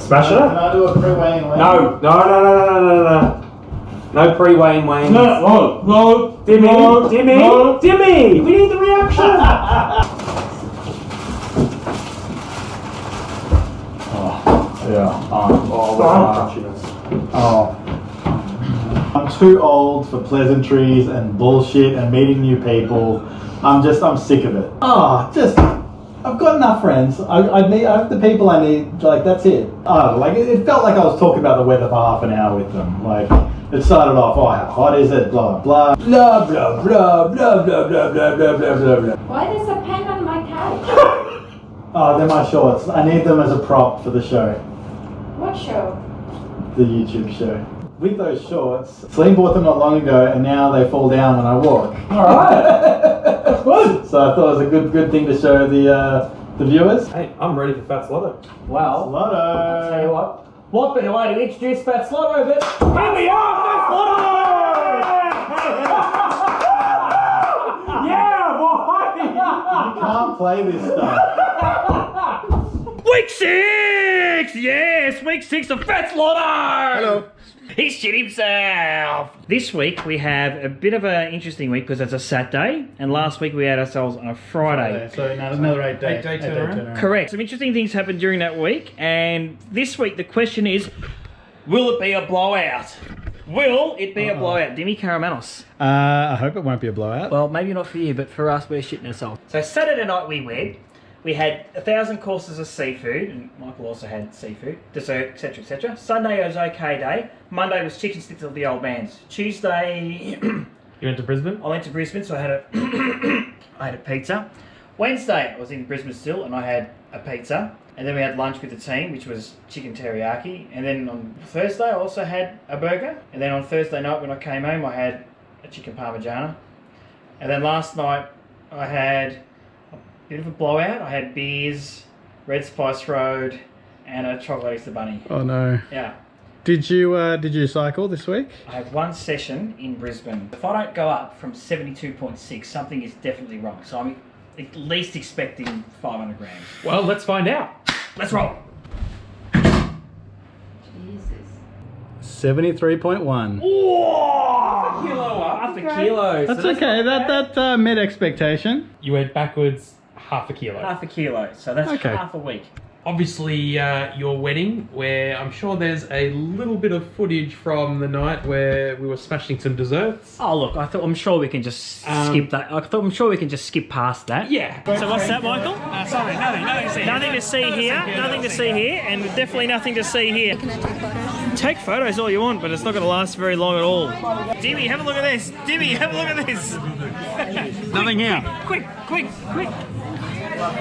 Smash it up. Can I do a pre-weighing? No. No pre-weighing wings. No. Dimmy! We need the reaction! I'm too old for pleasantries and bullshit and meeting new people. I'm sick of it. I've got enough friends. I have the people I need. Like, that's it. It felt like I was talking about the weather for half an hour with them. Like, it started off, how hot is it? Blah blah blah blah blah blah blah blah blah blah blah blah. Why there's a pen on my couch? They're my shorts. I need them as a prop for the show. What show? The YouTube show. With those shorts, Celine bought them not long ago, and now they fall down when I walk. All right. Good. So I thought it was a good thing to show the viewers. Hey, I'm ready for Fat Slotto. Well, Slotto. I'll tell you what better way to introduce Fat Slotto than... Here we are, Fat Slotto! Yeah, boy! You can't play this stuff. Week 6! Yes, week 6 of Fat Slotto! Hello. He shit himself! This week we have a bit of an interesting week because it's a Saturday, and last week we had ourselves on a Friday. So now there's another 8 day. 8 day turnaround. Correct. Some interesting things happened during that week, and this week the question is, will it be a blowout? Will it be a blowout? Demi Karamanos. I hope it won't be a blowout. Well, maybe not for you, but for us, we're shitting ourselves. So Saturday night we went. We had 1,000 courses of seafood, and Michael also had seafood, dessert, etc, etc. Sunday was okay day. Monday was chicken sticks of the old man's. Tuesday, You went to Brisbane? I went to Brisbane, so I had a pizza. Wednesday, I was in Brisbane still, and I had a pizza. And then we had lunch with the team, which was chicken teriyaki. And then on Thursday, I also had a burger. And then on Thursday night, when I came home, I had a chicken parmigiana. And then last night, I had bit of a blowout. I had beers, Red Spice Road, and a chocolate Easter bunny. Oh no. Yeah. Did you cycle this week? I had one session in Brisbane. If I don't go up from 72.6, something is definitely wrong. So I'm at least expecting 500 grams. Well, let's find out. Let's roll. Jesus. 73.1. Oh! Half Half a kilo. That's So okay. not bad. That met expectation. You went backwards half a kilo. Half a kilo. So that's Okay. half a week. Obviously, your wedding, where I'm sure there's a little bit of footage from the night where we were smashing some desserts. Oh look, I'm sure we can just skip that. I'm sure we can just skip past that. Yeah. So what's that, Michael? Sorry, nothing to see. Nothing to see here. Nothing to see here, and definitely nothing to see here. Can I take photos? Take photos all you want, but it's not going to last very long at all. Dimmy, have a look at this. Dimmy, have a look at this. Nothing here. Quick.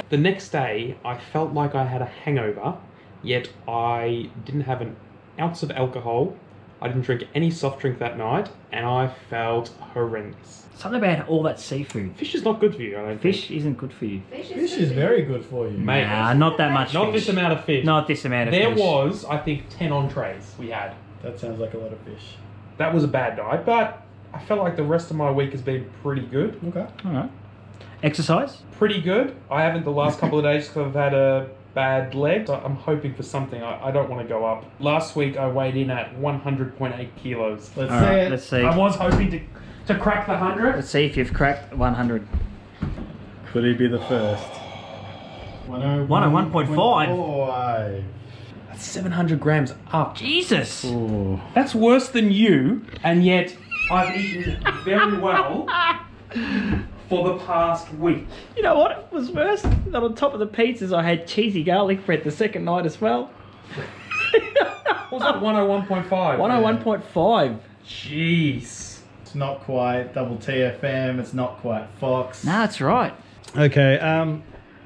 The next day, I felt like I had a hangover, yet I didn't have an ounce of alcohol. I didn't drink any soft drink that night, and I felt horrendous. Something about all that seafood. Fish is not good for you, I don't Fish think. isn't good for you. Fish is very good for you. Mate, Nah, not that much not fish. this amount of fish. Not this amount of There fish. was, I think, 10 entrees we had. That sounds like a lot of fish. That was a bad night, but I felt like the rest of my week has been pretty good. Okay. All right. Exercise? Pretty good. I haven't the last couple of days because I've had a bad leg. So I'm hoping for something. I don't want to go up. Last week I weighed in at 100.8 kilos. Let's All see right, it. let's see. I was hoping to crack the 100. Let's see if you've cracked 100. Could he be the first? 101.5. That's 700 grams up. Jesus! Ooh. That's worse than you, and yet I've eaten very well for the past week. You know what was worse? That on top of the pizzas, I had cheesy garlic bread the second night as well. What was that, 101.5? 101.5. Jeez. It's not quite double TFM. It's not quite Fox. Nah, that's right. Okay.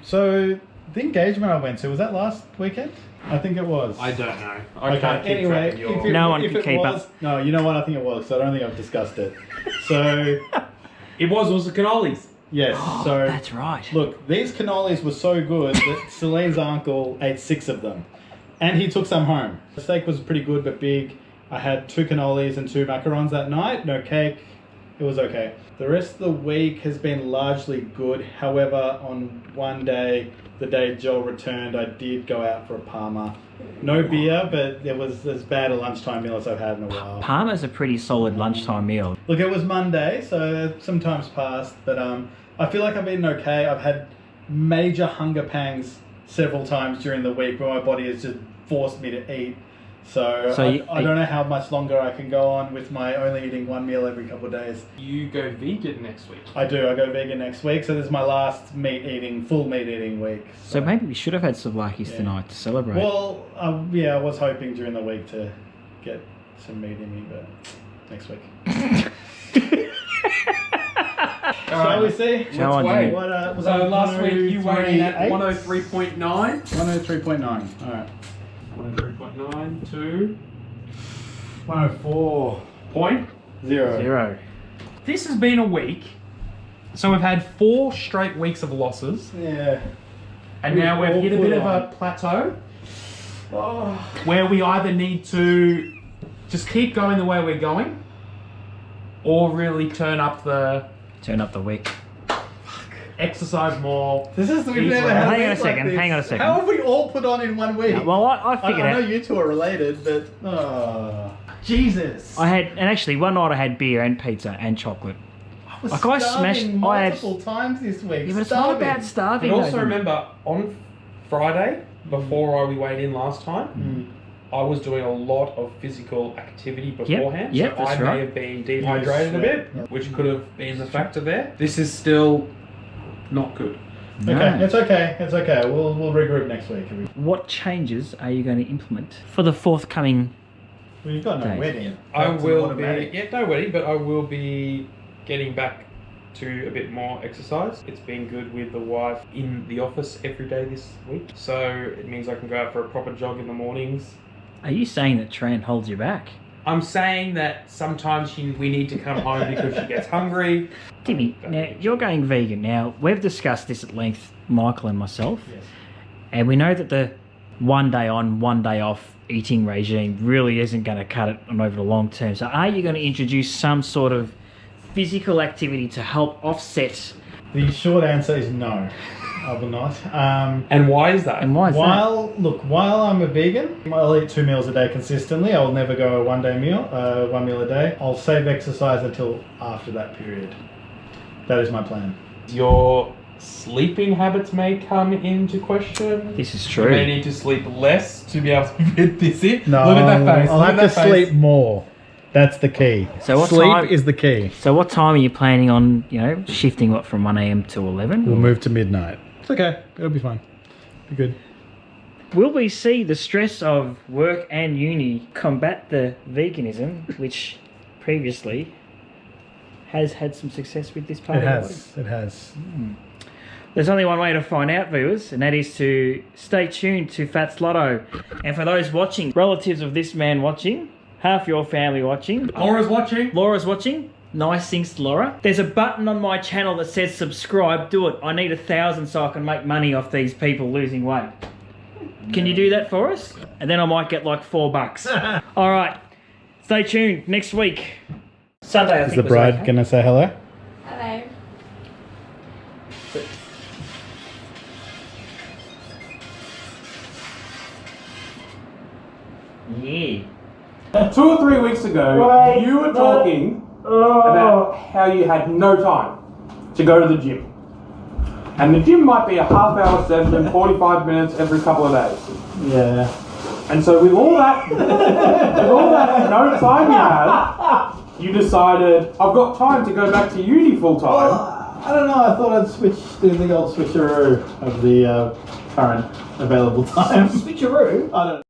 So the engagement I went to, was that last weekend? I think it was. I don't know. I can't keep anyway, track of your... No one if can it keep was, up. No, you know what? I think it was. So I don't think I've discussed it. So It was the cannolis. yes. So That's right. look, these cannolis were so good that Celine's uncle ate 6 of them, and he took some home. The steak was pretty good but big. I had 2 cannolis and 2 macarons that night. No cake, It was okay. The rest of the week has been largely good. However, on one day, the day Joel returned, I did go out for a Parma. No beer, but it was as bad a lunchtime meal as I've had in a while. Parma's a pretty solid lunchtime meal. Look, it was Monday, so some time's passed, but I feel like I've eaten okay. I've had major hunger pangs several times during the week where my body has just forced me to eat. So I don't know how much longer I can go on with my only eating one meal every couple of days. You go vegan next week. I do. I go vegan next week, so this is my last full meat eating week. So maybe we should have had souvlakis tonight to celebrate. Well, yeah, I was hoping during the week to get some meat in me, but next week. Shall we see? Let's wait. What, was So that last week you weighed in at 103.9. 103.9. 103.9. All right. 103.9 to 104. point. Zero. This has been a week. So we've had 4 straight weeks of losses. Yeah. And now we've hit a bit of a plateau. Where we either need to just keep going the way we're going, or really turn up the wick. exercise more. We've eat never less. had Hang on a weeks second, like this. hang on a second. How have we all put on in 1 week? Yeah, well, I figured I know out. you two are related, but Jesus. I had, and actually one night I had beer and pizza and chocolate. I was Like, I starving smashed- multiple times this week. Yeah, but it's not about starving. And also though. remember, on Friday, before we weighed in last time, I was doing a lot of physical activity beforehand. Yep, so that's I right. may have been dehydrated a bit, Yep. which could have been the factor there. This is still not good. No. Okay, it's okay. It's okay. We'll regroup next week. What changes are you going to implement for the forthcoming? Well, you've got no Okay. wedding. I That's will automatic. be, no wedding, but I will be getting back to a bit more exercise. It's been good with the wife in the office every day this week. So it means I can go out for a proper jog in the mornings. Are you saying that Tran holds you back? I'm saying that sometimes we need to come home because she gets hungry. Timmy, now you're going vegan. Now, we've discussed this at length, Michael and myself, Yes. and we know that the 1 day on, 1 day off eating regime really isn't going to cut it on over the long term. So are you going to introduce some sort of physical activity to help offset? The short answer is no. I will not. And why is that? And why is While I'm a vegan, I'll eat 2 meals a day consistently. I'll never go a 1 meal a day. I'll save exercise until after that period. That is my plan. Your sleeping habits may come into question. This is You may true. need to sleep less to be able to fit this in. No, Look at that face. I'll Look have at to that face. sleep more. That's the key. So what sleep time- is the key. So what time are you planning on, shifting what from 1 a.m. to 11? We'll move to midnight. It's okay. It'll be fine. Be good. Will we see the stress of work and uni combat the veganism, which previously has had some success with this part It of the has. It has. body? There's only one way to find out, viewers, and that is to stay tuned to Fats Lotto. And for those watching, relatives of this man watching, half your family watching, Laura's watching. Laura's watching. Nice things to Laura. There's a button on my channel that says subscribe. Do it. I need 1,000 so I can make money off these people losing weight. Can you do that for us? And then I might get like $4. All right. Stay tuned. Next week. Sunday, I Is think the was bride okay. gonna say hello? Hello. Yeah. 2 or 3 weeks ago, you were talking about how you had no time to go to the gym. And the gym might be a half-hour session, 45 minutes every couple of days. Yeah. And so with all that, no time you have, you decided, I've got time to go back to uni full-time. Well, I don't know. I thought I'd do the old switcheroo of the current available time. Switcheroo? I don't know.